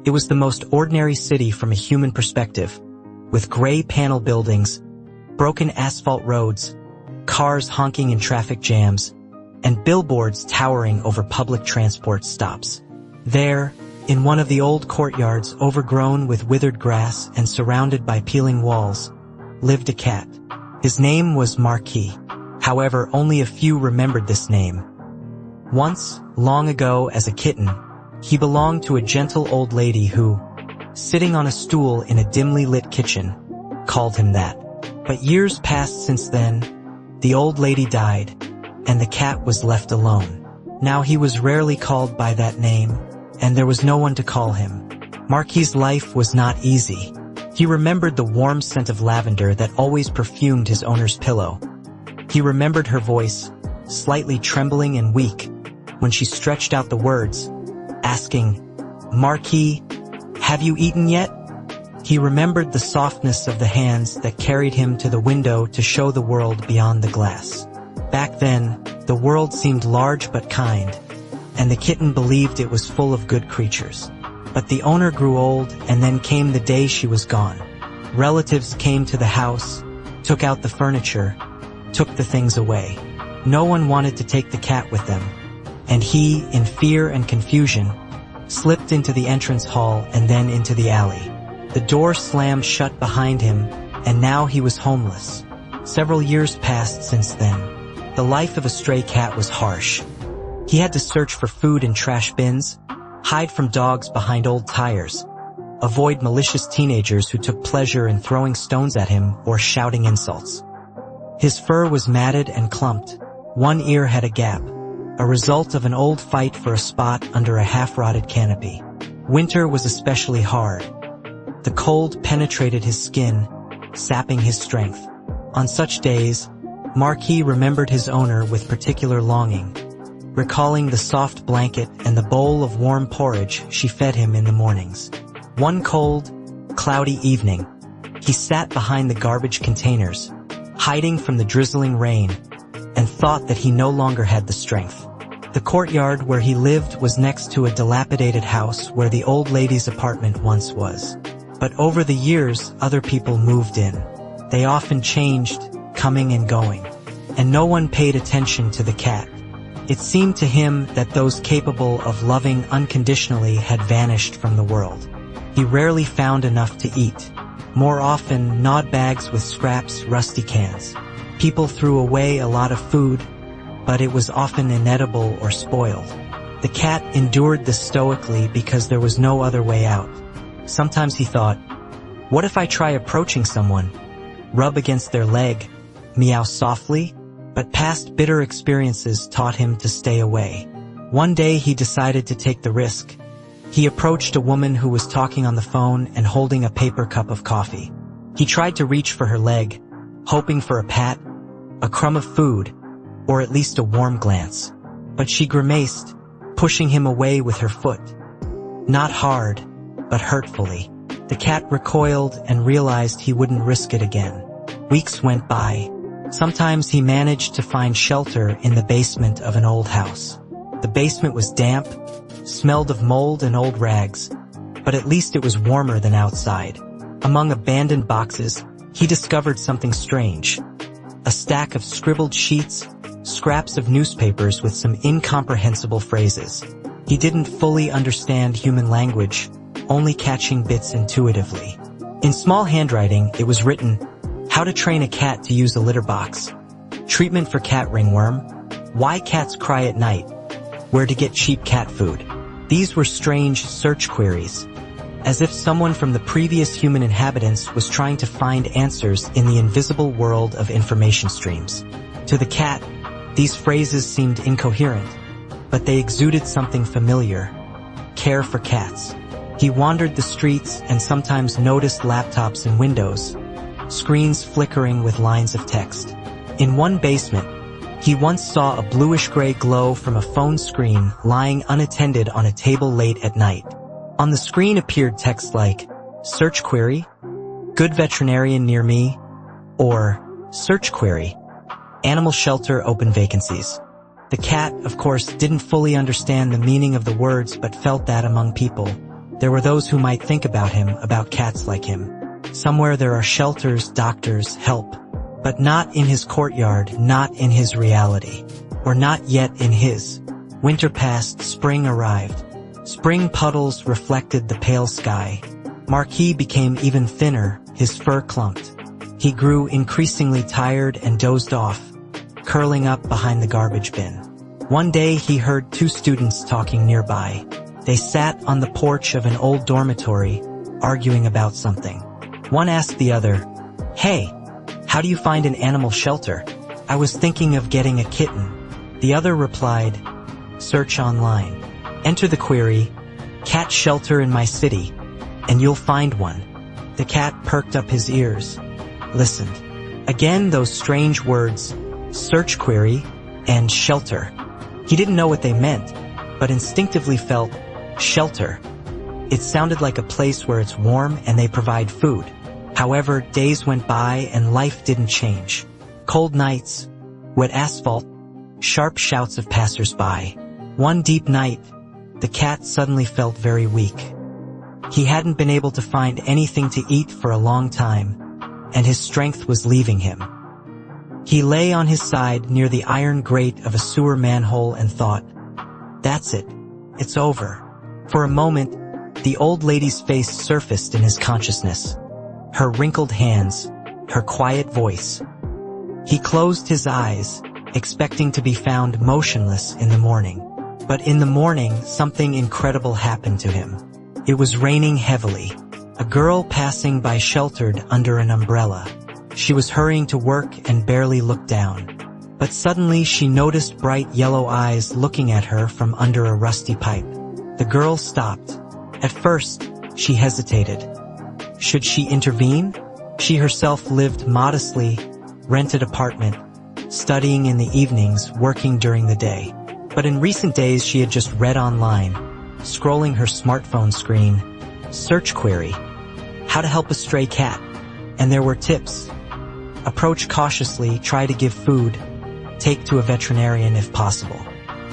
It was the most ordinary city from a human perspective, with gray panel buildings, broken asphalt roads, cars honking in traffic jams, and billboards towering over public transport stops. There, in one of the old courtyards overgrown with withered grass and surrounded by peeling walls, lived a cat. His name was Marquis. However, only a few remembered this name. Once, long ago as a kitten, he belonged to a gentle old lady who, sitting on a stool in a dimly lit kitchen, called him that. But years passed since then, the old lady died, and the cat was left alone. Now he was rarely called by that name, and there was no one to call him. Marquis's life was not easy. He remembered the warm scent of lavender that always perfumed his owner's pillow. He remembered her voice, slightly trembling and weak, when she stretched out the words, asking, "Marquis, have you eaten yet?" He remembered the softness of the hands that carried him to the window to show the world beyond the glass. Back then, the world seemed large but kind, and the kitten believed it was full of good creatures. But the owner grew old, and then came the day she was gone. Relatives came to the house, took out the furniture, took the things away. No one wanted to take the cat with them, and he, in fear and confusion, slipped into the entrance hall and then into the alley. The door slammed shut behind him, and now he was homeless. Several years passed since then. The life of a stray cat was harsh. He had to search for food in trash bins, hide from dogs behind old tires, avoid malicious teenagers who took pleasure in throwing stones at him or shouting insults. His fur was matted and clumped. One ear had a gap, a result of an old fight for a spot under a half-rotted canopy. Winter was especially hard. The cold penetrated his skin, sapping his strength. On such days, Marquis remembered his owner with particular longing, recalling the soft blanket and the bowl of warm porridge she fed him in the mornings. One cold, cloudy evening, he sat behind the garbage containers, hiding from the drizzling rain, and thought that he no longer had the strength. The courtyard where he lived was next to a dilapidated house where the old lady's apartment once was. But over the years, other people moved in. They often changed, coming and going, and no one paid attention to the cat. It seemed to him that those capable of loving unconditionally had vanished from the world. He rarely found enough to eat. More often, gnawed bags with scraps, rusty cans. People threw away a lot of food, but it was often inedible or spoiled. The cat endured this stoically because there was no other way out. Sometimes he thought, what if I try approaching someone, rub against their leg, meow softly? But past bitter experiences taught him to stay away. One day he decided to take the risk. He approached a woman who was talking on the phone and holding a paper cup of coffee. He tried to reach for her leg, hoping for a pat, a crumb of food, or at least a warm glance. But she grimaced, pushing him away with her foot. Not hard, but hurtfully. The cat recoiled and realized he wouldn't risk it again. Weeks went by. Sometimes he managed to find shelter in the basement of an old house. The basement was damp, smelled of mold and old rags, but at least it was warmer than outside. Among abandoned boxes, he discovered something strange. A stack of scribbled sheets, scraps of newspapers with some incomprehensible phrases. He didn't fully understand human language, only catching bits intuitively. In small handwriting, it was written, how to train a cat to use a litter box, treatment for cat ringworm, why cats cry at night, where to get cheap cat food. These were strange search queries, as if someone from the previous human inhabitants was trying to find answers in the invisible world of information streams. To the cat, these phrases seemed incoherent, but they exuded something familiar, care for cats. He wandered the streets and sometimes noticed laptops and windows, screens flickering with lines of text. In one basement, he once saw a bluish-gray glow from a phone screen lying unattended on a table late at night. On the screen appeared text like, search query, good veterinarian near me, or search query, animal shelter open vacancies. The cat, of course, didn't fully understand the meaning of the words but felt that among people, There were those who might think about him, about cats like him. Somewhere there are shelters, doctors, help. But not in his courtyard, not in his reality. Or not yet in his. Winter passed, spring arrived. Spring puddles reflected the pale sky. Marquis became even thinner, his fur clumped. He grew increasingly tired and dozed off, curling up behind the garbage bin. One day he heard two students talking nearby. They sat on the porch of an old dormitory, arguing about something. One asked the other, "Hey, how do you find an animal shelter? I was thinking of getting a kitten." The other replied, "Search online. Enter the query, 'cat shelter in my city,' and you'll find one." The cat perked up his ears, listened. Again those strange words, search query and shelter. He didn't know what they meant, but instinctively felt shelter. It sounded like a place where it's warm and they provide food. However, days went by and life didn't change. Cold nights, wet asphalt, sharp shouts of passers-by. One deep night, the cat suddenly felt very weak. He hadn't been able to find anything to eat for a long time, and his strength was leaving him. He lay on his side near the iron grate of a sewer manhole and thought, "That's it. It's over." For a moment, the old lady's face surfaced in his consciousness. Her wrinkled hands, her quiet voice. He closed his eyes, expecting to be found motionless in the morning. But in the morning, something incredible happened to him. It was raining heavily. A girl passing by sheltered under an umbrella. She was hurrying to work and barely looked down. But suddenly she noticed bright yellow eyes looking at her from under a rusty pipe. The girl stopped. At first, she hesitated. Should she intervene? She herself lived modestly, rented apartment, studying in the evenings, working during the day. But in recent days she had just read online, scrolling her smartphone screen, search query, how to help a stray cat. And there were tips. Approach cautiously, try to give food, take to a veterinarian if possible.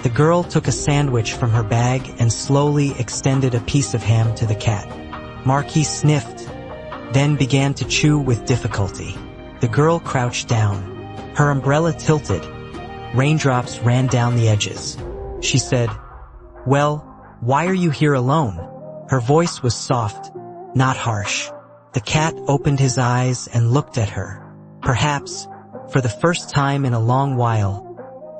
The girl took a sandwich from her bag and slowly extended a piece of ham to the cat. Marquis sniffed, then began to chew with difficulty. The girl crouched down. Her umbrella tilted. Raindrops ran down the edges. She said, "Well, why are you here alone?" Her voice was soft, not harsh. The cat opened his eyes and looked at her. Perhaps, for the first time in a long while,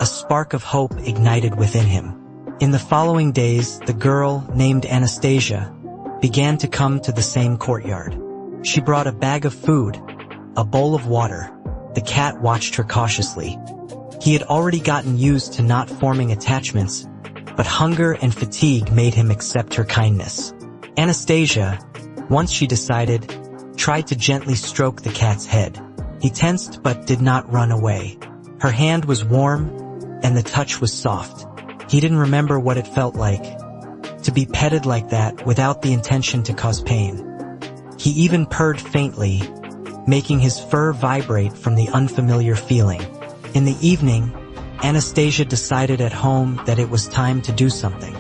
a spark of hope ignited within him. In the following days, the girl, named Anastasia, began to come to the same courtyard. She brought a bag of food, a bowl of water. The cat watched her cautiously. He had already gotten used to not forming attachments, but hunger and fatigue made him accept her kindness. Anastasia, once she decided, tried to gently stroke the cat's head. He tensed but did not run away. Her hand was warm, and the touch was soft. He didn't remember what it felt like to be petted like that without the intention to cause pain. He even purred faintly, making his fur vibrate from the unfamiliar feeling. In the evening, Anastasia decided at home that it was time to do something.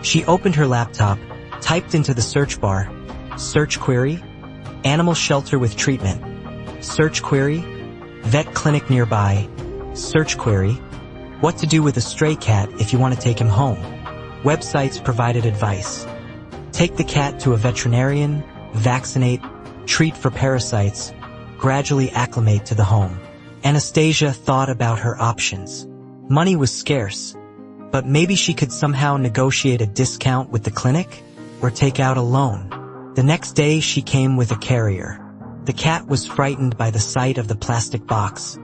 She opened her laptop, typed into the search bar, search query, animal shelter with treatment, search query, vet clinic nearby, search query, what to do with a stray cat if you want to take him home. Websites provided advice. Take the cat to a veterinarian, vaccinate, treat for parasites, gradually acclimate to the home. Anastasia thought about her options. Money was scarce, but maybe she could somehow negotiate a discount with the clinic or take out a loan. The next day she came with a carrier. The cat was frightened by the sight of the plastic box,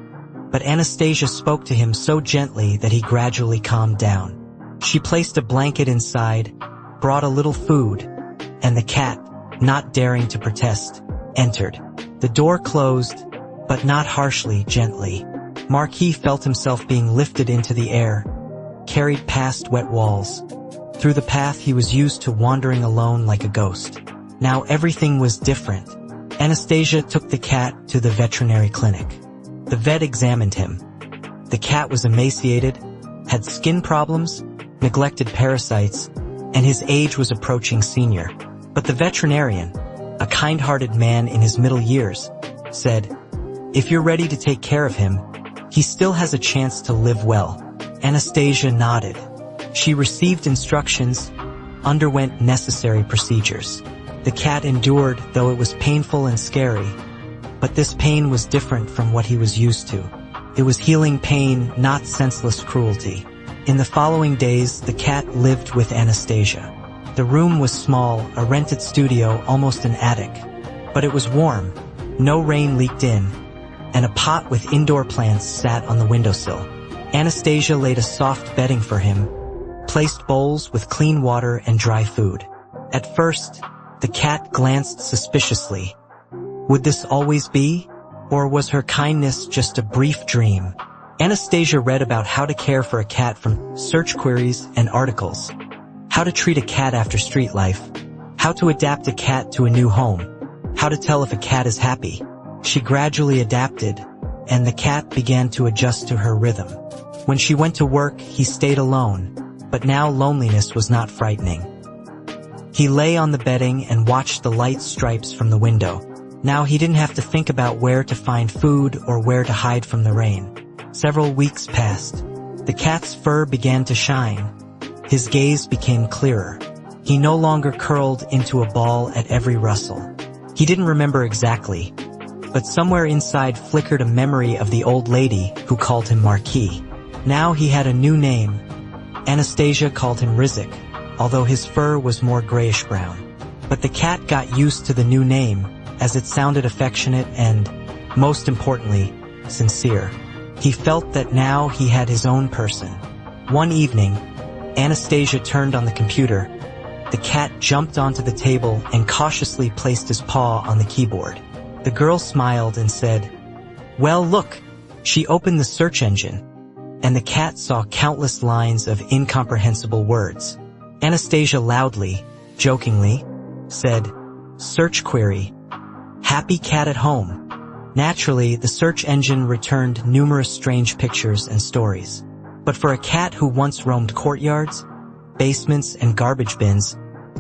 but Anastasia spoke to him so gently that he gradually calmed down. She placed a blanket inside, brought a little food, and the cat, not daring to protest, entered. The door closed, but not harshly, gently. Marquis felt himself being lifted into the air, carried past wet walls. Through the path he was used to wandering alone like a ghost. Now everything was different. Anastasia took the cat to the veterinary clinic. The vet examined him. The cat was emaciated, had skin problems, neglected parasites, and his age was approaching senior. But the veterinarian, a kind-hearted man in his middle years, said, "If you're ready to take care of him, he still has a chance to live well." Anastasia nodded. She received instructions, underwent necessary procedures. The cat endured, though it was painful and scary. But this pain was different from what he was used to. It was healing pain, not senseless cruelty. In the following days, the cat lived with Anastasia. The room was small, a rented studio, almost an attic. But it was warm, no rain leaked in, and a pot with indoor plants sat on the windowsill. Anastasia laid a soft bedding for him, placed bowls with clean water and dry food. At first, the cat glanced suspiciously. Would this always be? Or was her kindness just a brief dream? Anastasia read about how to care for a cat from search queries and articles. How to treat a cat after street life. How to adapt a cat to a new home. How to tell if a cat is happy. She gradually adapted, and the cat began to adjust to her rhythm. When she went to work, he stayed alone, but now loneliness was not frightening. He lay on the bedding and watched the light stripes from the window. Now he didn't have to think about where to find food or where to hide from the rain. Several weeks passed. The cat's fur began to shine. His gaze became clearer. He no longer curled into a ball at every rustle. He didn't remember exactly, but somewhere inside flickered a memory of the old lady who called him Marquis. Now he had a new name. Anastasia called him Rizik, although his fur was more grayish-brown. But the cat got used to the new name, as it sounded affectionate and, most importantly, sincere. He felt that now he had his own person. One evening, Anastasia turned on the computer. The cat jumped onto the table and cautiously placed his paw on the keyboard. The girl smiled and said, "Well, look." She opened the search engine, and the cat saw countless lines of incomprehensible words. Anastasia loudly, jokingly, said, "Search query. Happy cat at home." Naturally, the search engine returned numerous strange pictures and stories. But for a cat who once roamed courtyards, basements, and garbage bins,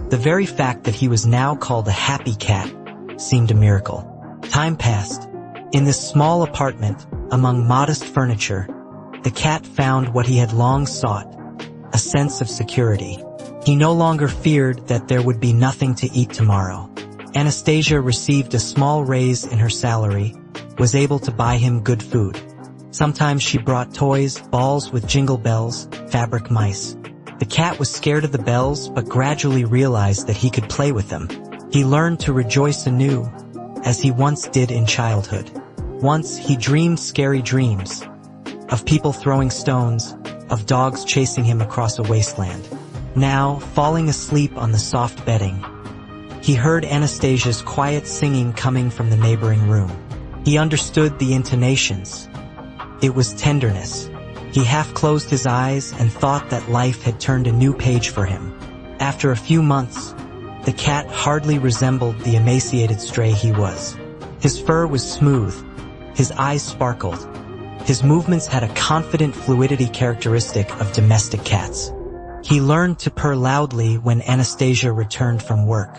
the very fact that he was now called a happy cat seemed a miracle. Time passed. In this small apartment, among modest furniture, the cat found what he had long sought, a sense of security. He no longer feared that there would be nothing to eat tomorrow. Anastasia received a small raise in her salary, was able to buy him good food. Sometimes she brought toys, balls with jingle bells, fabric mice. The cat was scared of the bells but gradually realized that he could play with them. He learned to rejoice anew, as he once did in childhood. Once he dreamed scary dreams, of people throwing stones, of dogs chasing him across a wasteland. Now, falling asleep on the soft bedding, he heard Anastasia's quiet singing coming from the neighboring room. He understood the intonations. It was tenderness. He half closed his eyes and thought that life had turned a new page for him. After a few months, the cat hardly resembled the emaciated stray he was. His fur was smooth. His eyes sparkled. His movements had a confident fluidity characteristic of domestic cats. He learned to purr loudly when Anastasia returned from work.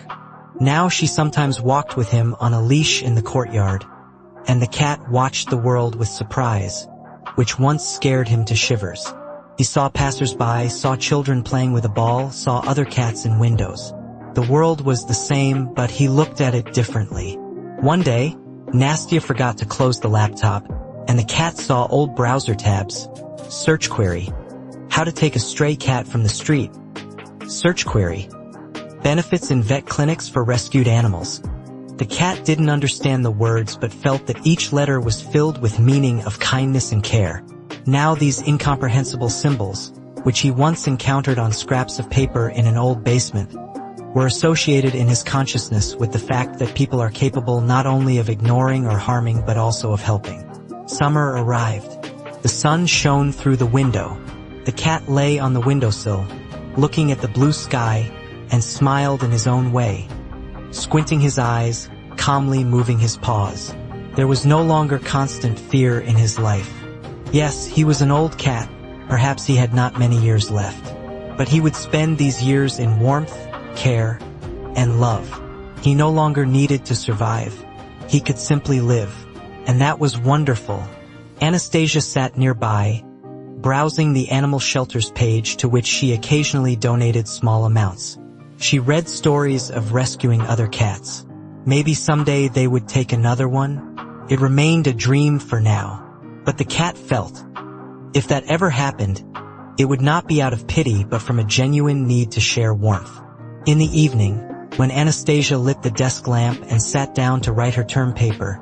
Now she sometimes walked with him on a leash in the courtyard, and the cat watched the world with surprise, which once scared him to shivers. He saw passers-by, saw children playing with a ball, saw other cats in windows. The world was the same, but he looked at it differently. One day, Nastia forgot to close the laptop, and the cat saw old browser tabs. Search query. How to take a stray cat from the street. Search query. Benefits in vet clinics for rescued animals. The cat didn't understand the words but felt that each letter was filled with meaning of kindness and care. Now these incomprehensible symbols, which he once encountered on scraps of paper in an old basement, were associated in his consciousness with the fact that people are capable not only of ignoring or harming but also of helping. Summer arrived. The sun shone through the window. The cat lay on the windowsill, looking at the blue sky, and smiled in his own way, squinting his eyes, calmly moving his paws. There was no longer constant fear in his life. Yes, he was an old cat. Perhaps he had not many years left. But he would spend these years in warmth, care, and love. He no longer needed to survive. He could simply live. And that was wonderful. Anastasia sat nearby, browsing the animal shelters page to which she occasionally donated small amounts. She read stories of rescuing other cats. Maybe someday they would take another one. It remained a dream for now. But the cat felt, if that ever happened, it would not be out of pity but from a genuine need to share warmth. In the evening, when Anastasia lit the desk lamp and sat down to write her term paper,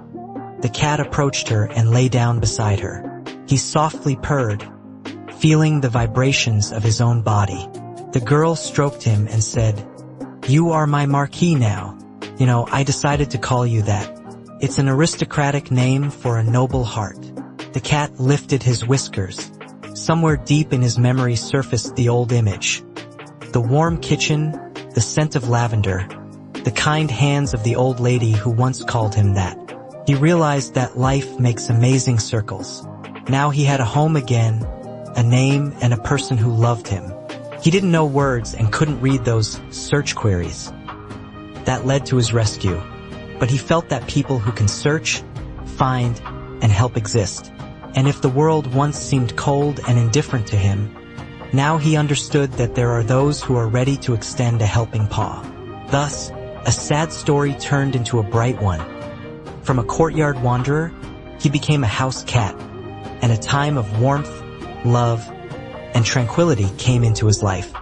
the cat approached her and lay down beside her. He softly purred, feeling the vibrations of his own body. The girl stroked him and said, "You are my Marquis now. I decided to call you that. It's an aristocratic name for a noble heart." The cat lifted his whiskers. Somewhere deep in his memory surfaced the old image. The warm kitchen, the scent of lavender, the kind hands of the old lady who once called him that. He realized that life makes amazing circles. Now he had a home again, a name, and a person who loved him. He didn't know words and couldn't read those search queries that led to his rescue, but he felt that people who can search, find, and help exist. And if the world once seemed cold and indifferent to him, now he understood that there are those who are ready to extend a helping paw. Thus, a sad story turned into a bright one. From a courtyard wanderer, he became a house cat, and a time of warmth, love, and tranquility came into his life.